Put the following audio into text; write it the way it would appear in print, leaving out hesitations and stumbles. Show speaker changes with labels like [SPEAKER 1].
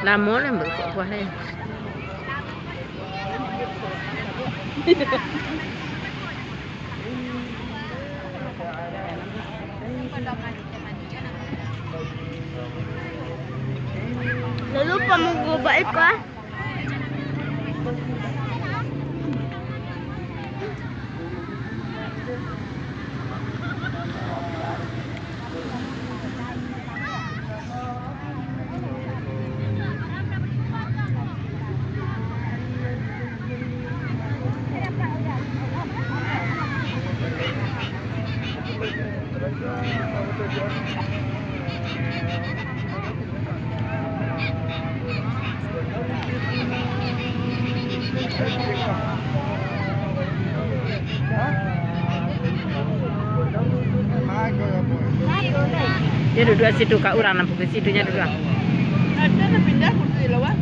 [SPEAKER 1] Namun yang berkuah-kuahnya.
[SPEAKER 2] Lalu pemunggu baik kah?
[SPEAKER 1] Dia duduk situ kak orang nampak situnya duduk.
[SPEAKER 2] Ada pindah kursi lawan.